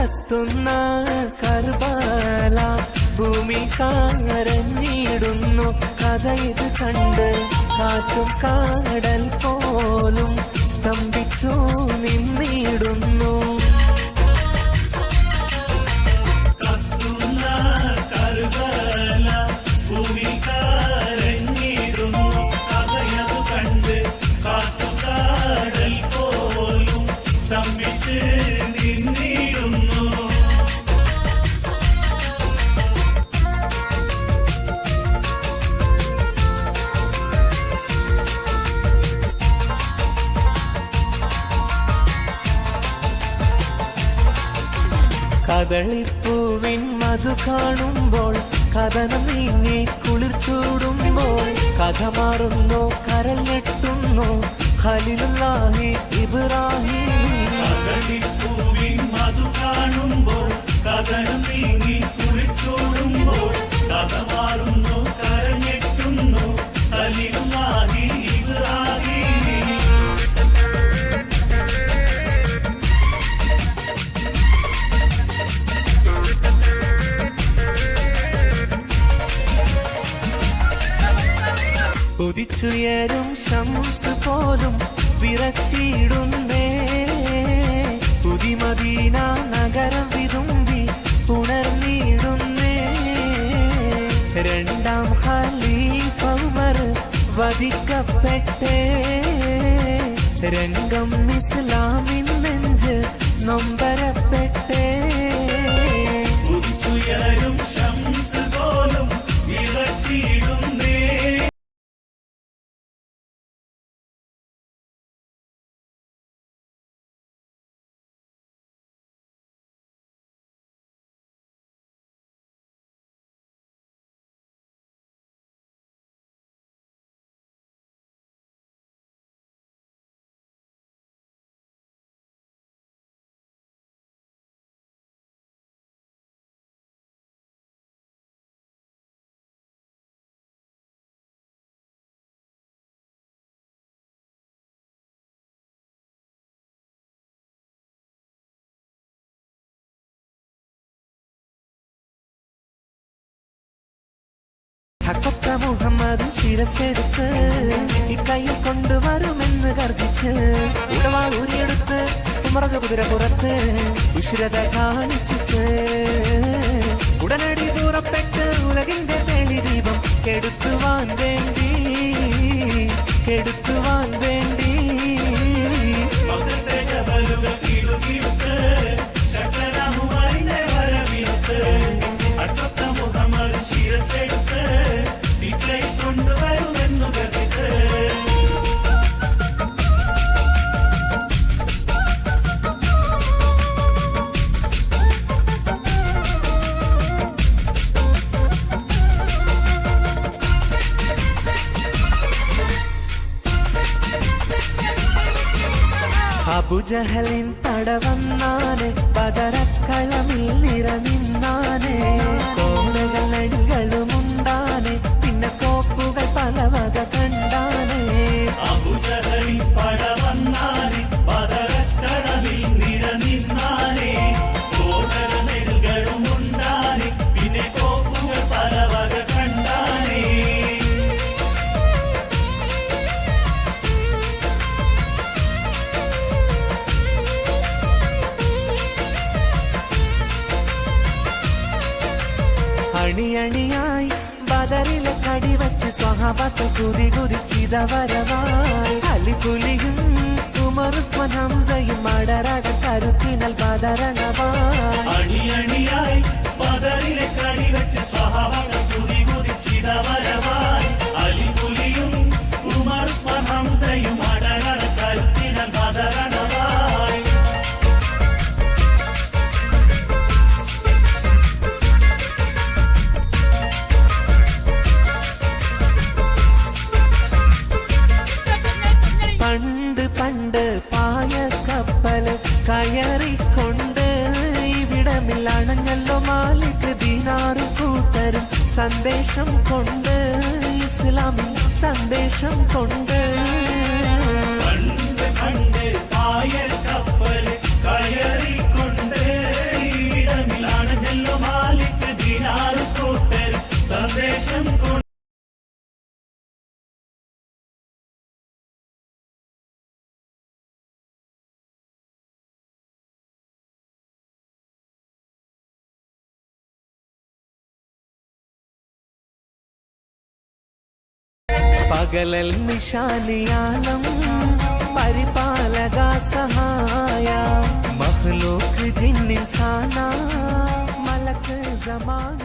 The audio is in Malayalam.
കത്തുന്ന കർബല ഭൂമി കരഞ്ഞിടുന്നു. കഥ ഇത് കണ്ട് കാറ്റും കാടൽ പോലും സ്തംഭിച്ചു നിന്നിടുന്നു. കദളിപ്പൂവിൻ മധു കാണുമ്പോൾ കഥനം നീങ്ങി കുളിർ ചൂടുമ്പോൾ കഥ മാറുന്നു കരൽ ഞെട്ടുന്നു ഖലീലുല്ലാഹി ഇബ്രാഹിം. കദളിപ്പൂവിൻ മധു കാണുമ്പോൾ കഥനം നീങ്ങി കുളിർ ചൂടുമ്പോൾ കഥ മാറുന്നു കരൽ ഞെട്ടുന്നു ഖലീലുല്ലാഹി ഇബ്രാഹിം. ഉദിച്ചുയരും ശംസ് പോലും വിറച്ചിടുന്നേ. പുതിമദീന നഗരം വിതുമ്പി ഉണർന്നിടുന്നേ. രണ്ടാം ഖലീഫ ഉമർ വധിക്കപ്പെട്ടേ. രംഗം ഇസ്ലാമിൻ നെഞ്ച് നൊമ്പരപ്പെട്ടേ. ഉദിച്ചുയരും ശംസ് പോലും വിറച്ചിടുന്നേ. ഹക്കൊത്ത മുഹമ്മദ് ശിരസെടുത്ത് ഇക്കൈയിൽ കൊണ്ടുവരുമെന്ന് ഗർജിച്ച് ഉടവാ ഊരിയെടുത്ത് ഉമറക കുതിര പുറത്ത് ഉശ്രത കാണിച്ചിട്ട് ഉടനടി പുറപ്പെട്ട് ഉലകിന്റെ തെളിദീപം കെടുത്തുവാൻ വേണ്ടി അബുജഹലിൻ തടവന്നാനെ പതരക്കളമിൽ നിറനിന്നാനെ. കോണുകൾ അടികളുമുണ്ടാനെ പിന്നെ കോപ്പുകൾ പലവക കണ്ടാനെ. അബുജഹലിൻ പടവന്നാനെ പതരക്കളമിൽ നിറനിന്നാനെ. കോണുകൾ അടികളുമുണ്ടാനെ പിന്നെ കോപ്പുകൾ പലവക കണ്ടാനെ. അണിയണിയായി ബദറിലെ കടിവച്ച് സ്വഹാബത്ത് കുതി കുതിച്ചിതവരവായി. അലിപുലിയും ഉമറുസ്മാൻ ഹംസയും അടരട കരുത്തിനൽ ബദരണവായി. അണിയണിയായി ബദറിലെ കടിവച്ച് സ്വഹാബത്ത് കുതി കുതിച്ചിതവരവായി. അലിപുലിയും ഉമറുസ്മാൻ ഹംസയും അടരട കരുത്തിനൽ ബദരണവായി. പണ്ട് പായക്കപ്പല് കയറിക്കൊണ്ട് ഇവിടമിൽ അണഞ്ഞല്ലോ മാലിക് ദീനാറും കൂട്ടരും സന്ദേശം കൊണ്ട് ഇസ്ലാമിൻ സന്ദേശം കൊണ്ട്. പണ്ട് പായക്കപ്പല് കയറിക്കൊണ്ട് പകലൽ നിശാനിയാലം പരിപാലക സഹായ മഖ്ലൂഖ് ജിൻ ഇൻസാന മലക് സമാൻ